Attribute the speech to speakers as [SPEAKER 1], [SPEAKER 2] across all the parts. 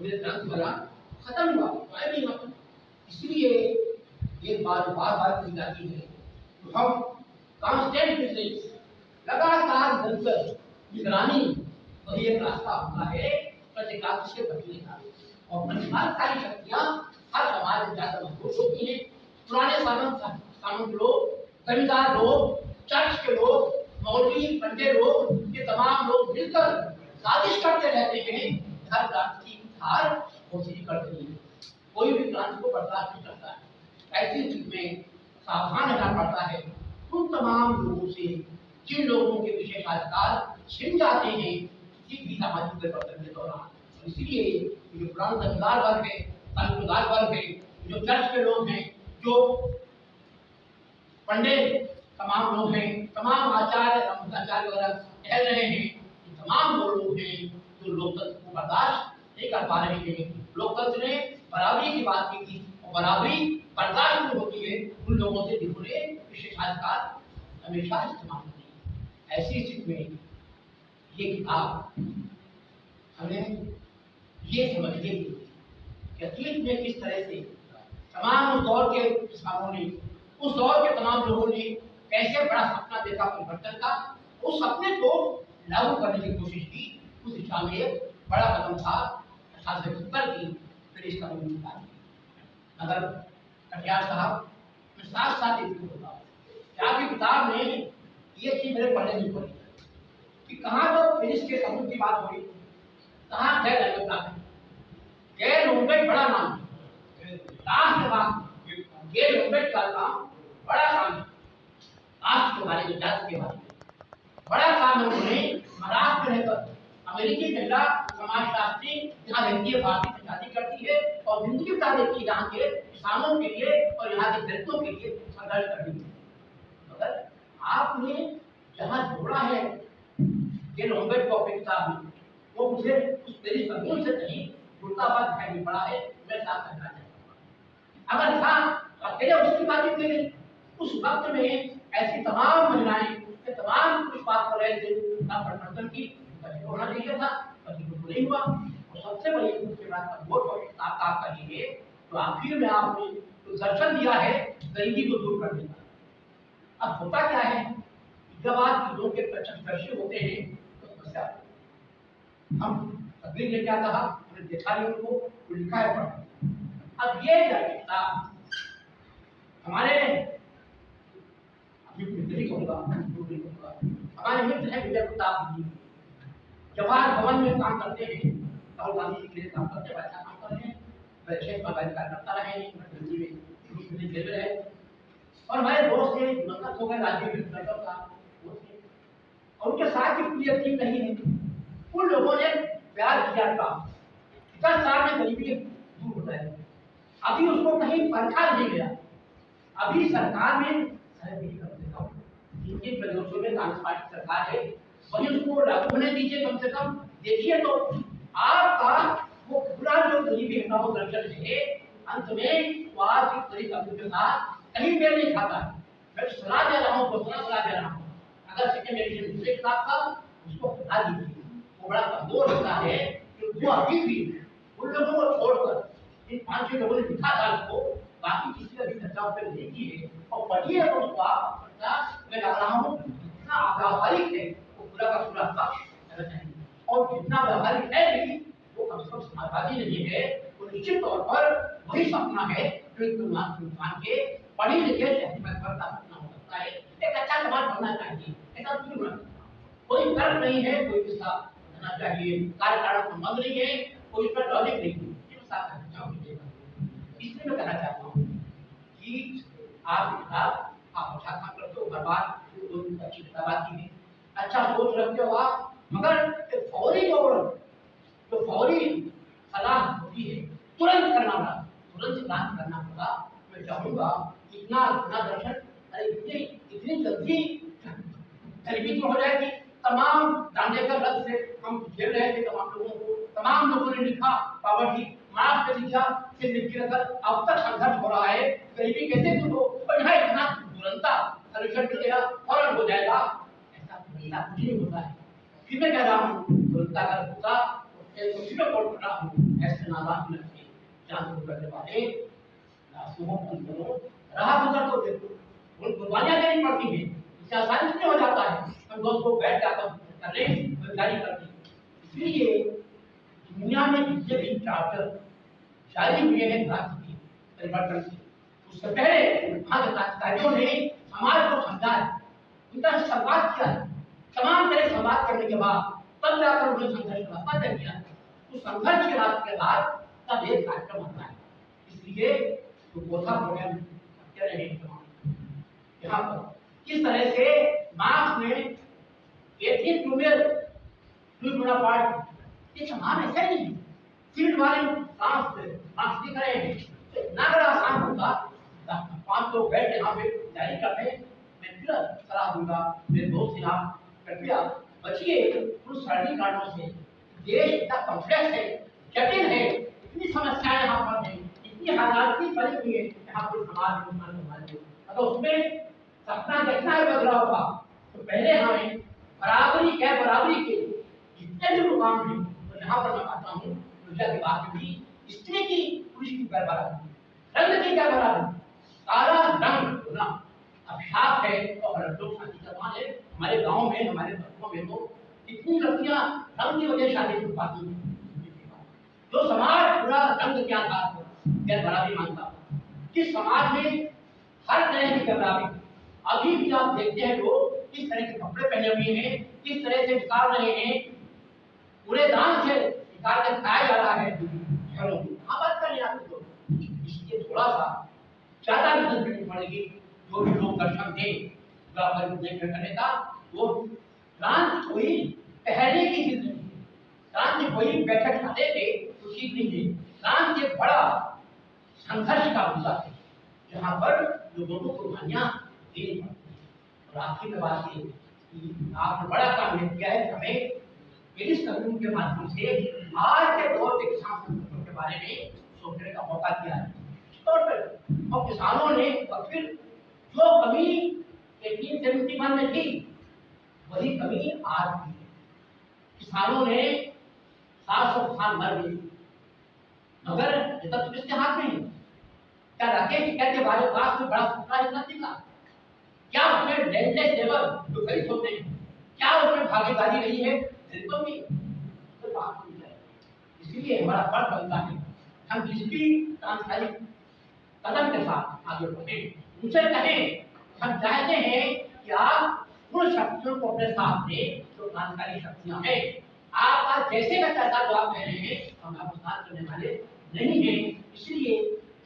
[SPEAKER 1] मेरे ग्रंथ वाला खत्म हुआ, गायब नहीं हुआ। इसलिए ये बात बार बार की जाती है तो हम कॉन्स्टेंटली लगातार निरंतर निगरानी वही एक रास्ता होता है प्रतिकार से बचने का। और प्रतिकारकारी शक्तियाँ हर समाज में ज्यादा मजबूत होती हैं। पुराने सामंत लोग, जमींदार लोग, चर्च के लोग, मौलवी पंडित लोग, ये तमाम लोग मिलकर साजिश करते रहते हैं। हर क्रांति की धार कोशिश करते हैं, कोई भी क्रांति को बर्दाश्त नहीं करता है। ऐसी स्थिति में सावधान रहना पड़ता है उन तमाम लोगों से जिन लोगों के विशेषाधिकार छिन जाते हैं किसी भी सामाजिक परिवर्तन के दौरान। इसलिए जो पुराना जमींदार वर्ग है, तालुकदार वर्ग है, जो चर्च के लोग हैं, जो पंडित तमाम लोग हैं, तमाम आचार्य वगैरह टहल रहे हैं, तमाम वो लोग हैं जो लोकतंत्र को बर्दाश्त नहीं कर पा रहे हैं। लोकतंत्र ने बराबरी की बात की थी और बराबरी बर्दाश्त होती है उन लोगों से जिन्होंने विशेषाधिकार हमेशा इस्तेमाल किए। ऐसी स्थिति में ये किताब हमें ये समझने कि अतीत में किस तरह से तमाम उस दौर के किसानों ने, उस दौर के तमाम लोगों ने कैसे बड़ा सपना देखा परिवर्तन का, उस सपने को लागू करने की कोशिश की। उस दिशा में एक बड़ा कदम था 1870 की ब्रिटिश कम्युनिस्ट पार्टी। अगर कटियार साहब मैं साथ साथ होता क्या आपकी किताब में ये चीज मेरे पढ़ने नहीं पड़ी कि कहाँ तो ब्रिटिश के कानून की बात हुई, कहाँ गैर लैंग्वेज गैर लैंग्वेज बड़ा नाम है, गैर लैंग्वेज का काम बड़ा काम है। राष्ट्र के बारे में, जाति के बारे में बड़ा काम है। उन्होंने महाराष्ट्र में रहकर अमेरिकी महिला समाजशास्त्री जहाँ रहती है, भारतीय से शादी करती है और जिंदगी बिता देती है यहाँ के किसानों के लिए और यहाँ के दलितों के लिए संघर्ष करती है। मगर आपने जहाँ जोड़ा है ये लैंग्वेज को अपनी किताब में, वो मुझे उस मेरी कानून से नहीं जुड़ता हुआ दिखाई नहीं पड़ा है। मैं साफ कहना चाहता हूँ अगर था अकेले उसकी बात ही नहीं। उस वक्त में ऐसी तमाम महिलाएं तमाम कुछ बात कर रहे थे परिवर्तन की होना चाहिए था, पर नहीं हुआ। और सबसे बड़ी उसके बाद का वोट आप करिए तो आखिर में आपने तो दर्शन दिया है गरीबी को दूर करने का। अब होता क्या है जब आप चीजों के प्रत्यक्षदर्शी होते हैं तो समस्या हम तकलीफ ने क्या कहा, हमने देखा नहीं उनको, तो लिखा है पढ़ा। अब ये किताब हमारे हमारे मित्र है विजय प्रताप जी, जवाहर भवन में काम करते हैं, राहुल गांधी जी के लिए काम करते हैं, अच्छा काम कर रहे हैं, कार्यकर्ता रहे हैं, दिल्ली में जेल में रहे। और हमारे दोस्त थे मतलब हो गए राजीव का और उनके साथ ही पूरी टीम नहीं है। उन लोगों ने प्यार किया था 10 साल में गरीबी दूर होता है। अभी उसको कहीं परखा नहीं गया। अभी सरकार में जिनके प्रदेशों में कांग्रेस पार्टी सरकार है वही उसको लागू होने दीजिए, कम से कम देखिए तो आपका वो पूरा जो गरीबी हटाओ दर्शन है अंत में वो आज के कहीं मेल नहीं खाता है। मैं सलाह दे रहा हूँ, घोषणा सलाह दे रहा हूँ, अगर सेकेंड एडिशन दूसरे किताब का उसको हटा दीजिए। वो बड़ा कमजोर होता है कि वो अभी भी उन लोगों को छोड़कर इन 5-6 लोगों ने लिखा था उसको, बाकी किसी का भी चर्चा पे नहीं की है और पढ़िए तो उसको आप मैं लग रहा हूँ जितना व्यावहारिक है वो पूरा का पूरा पक्ष चाहिए और जितना व्यावहारिक है भी वो कम से कम समाजवादी नहीं है। वो निश्चित तौर पर वही सपना है जो इंसान के पढ़े लिखे सपना हो सकता है। एक अच्छा समाज बनना चाहिए, ऐसा क्यों ना कोई तर्क नहीं है, कोई इसका होना चाहिए, कार्यकारण संबंध नहीं है, कोई इसका लॉजिक नहीं है। इसलिए मैं कहना चाहता हूँ कि आप अच्छा काम करते हो, बर्बाद अच्छी किताब आती है, अच्छा सोच रखते हो आप, मगर जो फौरी सलाह होती है तुरंत करना होगा, तुरंत इलाज करना होगा। मैं चाहूंगा इतना दर्शन अरे इतनी जल्दी गरीबी तो हो जाएगी। तमाम दांडेकर रथ से हम झेल रहे थे तमाम लोगों ने लिखा, पावर्टी मार्च पे लिखा, फिर लिख के रखा, अब तक संघर्ष हो रहा है, गरीबी कैसे दूर हो, और यहाँ इतना तुरंता सलूशन मिल गया फौरन हो जाएगा, ऐसा कुछ नहीं होता है। फिर मैं कह रहा हूँ तुरंता अगर होता तो फिर मैं कोट कर रहा हूँ ऐसे नादान लगते चांद को करने वाले सुबह को राह गुजर को देखो उन कुर्बानियां देनी पड़ती हैं, इससे आसानी से हो जाता है हम दोस्त को बैठ जाकर कर ले जारी करते हैं। इसलिए दुनिया में जितने भी चार्टर जारी हुए हैं क्रांति परिवर्तन की, उससे पहले क्रांतिकारियों ने समाज को समझाया, उनका संवाद किया, तमाम तरह संवाद करने के बाद तब जाकर उन्होंने संघर्ष का पत्र किया। उस संघर्ष के रात के बाद तब एक कार्यक्रम आता है। इसलिए तो गोथा प्रोग्राम कह रहे हैं यहाँ पर किस तरह से मार्क्स में 18 ट्यूबवेल टू गुना पार्ट ये समान ऐसा नहीं है। सीट वाले मार्क्स दिख रहे हैं ना, बड़ा आसान होगा 5 लोग बैठ यहाँ पे जारी करते मैं फिर सलाह दूंगा मेरे दोस्त यहाँ कृपया बचिए उन सरलीकरणों से। देश इतना कॉम्प्लेक्स है, जटिल है, इतनी समस्याएं यहाँ पर हैं, इतनी हालात की बनी हुई है यहाँ पर समाज में। अगर उसमें सपना देखना है बदलाव का तो पहले हमें बराबरी क्या बराबरी के जितने भी मुकाम हैं तो यहाँ पर मैं कहता हूँ ऊर्जा की बात भी स्त्री की पुरुष की बराबरी, रंग की क्या बराबरी, काला रंग ना अभिशाप है और लोग शादी करवाने हमारे गांव में हमारे बच्चों में तो इतनी लड़कियां रंग की वजह शादी कर पाती हैं। जो समाज पूरा रंग क्या था गैर बराबरी मानता, किस समाज में हर तरह की बराबरी अभी भी आप देखते हैं लोग किस तरह के कपड़े पहने हुए हैं, किस तरह से निकाल रहे हैं, पूरे दान से निकाल कर खाया जा रहा है घरों में। हाँ बात करें आपको तो इसलिए थोड़ा सा ज्यादा मदद करनी पड़ेगी। जो भी लोग दर्शक दें करने का वो क्रांति कोई पहले की चीज नहीं है, क्रांति कोई बैठक खाते थे तो चीज नहीं है, क्रांति एक बड़ा संघर्ष का मुद्दा है जहाँ पर लोगों को कुर्बानियां देनी पड़ती है। और आखिर में बात ये कि आपने बड़ा काम किया है, हमें इस कानून के माध्यम से आज के दौर के किसान संगठनों के बारे में सोचने का मौका दिया है। और किसानों ने फिर जो कमी 1871 में थी वही कमी आज भी है। किसानों ने 700 किसान मर गए मगर ये तो किसके हाथ में है? क्या राकेश कहते बारे पास में बड़ा सपना इतना दिखा? क्या उसमें लैंडलेस लेबर जो खरीद होते हैं क्या उसमें भागीदारी नहीं है? दलितों की तो बात नहीं है। इसलिए हमारा फर्ज बनता है हम जिस भी क्रांतिकारी कदम के साथ आगे बढ़ें उनसे कहें हम चाहते हैं कि आप उन शक्तियों को अपने साथ लें जो क्रांतिकारी शक्तियां हैं। आप आज जैसे का तैसा जवाब दे रहे हैं हम आपको साथ करने वाले नहीं हैं। इसलिए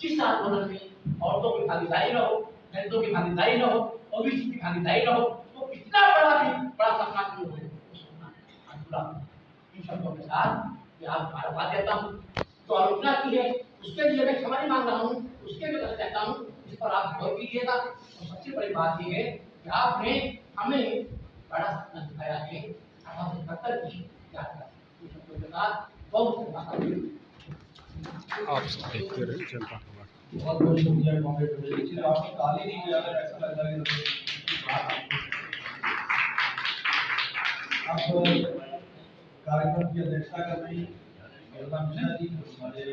[SPEAKER 1] जिस आंदोलन में औरतों की भागीदारी न हो, दलितों की भागीदारी न हो, ओबीसी की भागीदारी न हो तो कितना बड़ा सपना क्यों है इन शब्दों के साथ कि आप बात देता हूँ तो आलोचना की है उसके लिए मैं क्षमा नहीं मांग रहा हूँ, उसके लिए कहता हूँ इस पर आप गौर कीजिएगा। और सबसे बड़ी बात यह है कि आपने हमें बड़ा सपना दिखाया है 1877 की यात्रा इन शब्दों के साथ बहुत
[SPEAKER 2] बहुत बहुत शुक्रिया कॉन्ग्रेचुलेशन। आपने काली नहीं किया अगर ऐसा लग रहा है अब कार्यक्रम की अध्यक्षता कर रही मिश्रा जी हमारे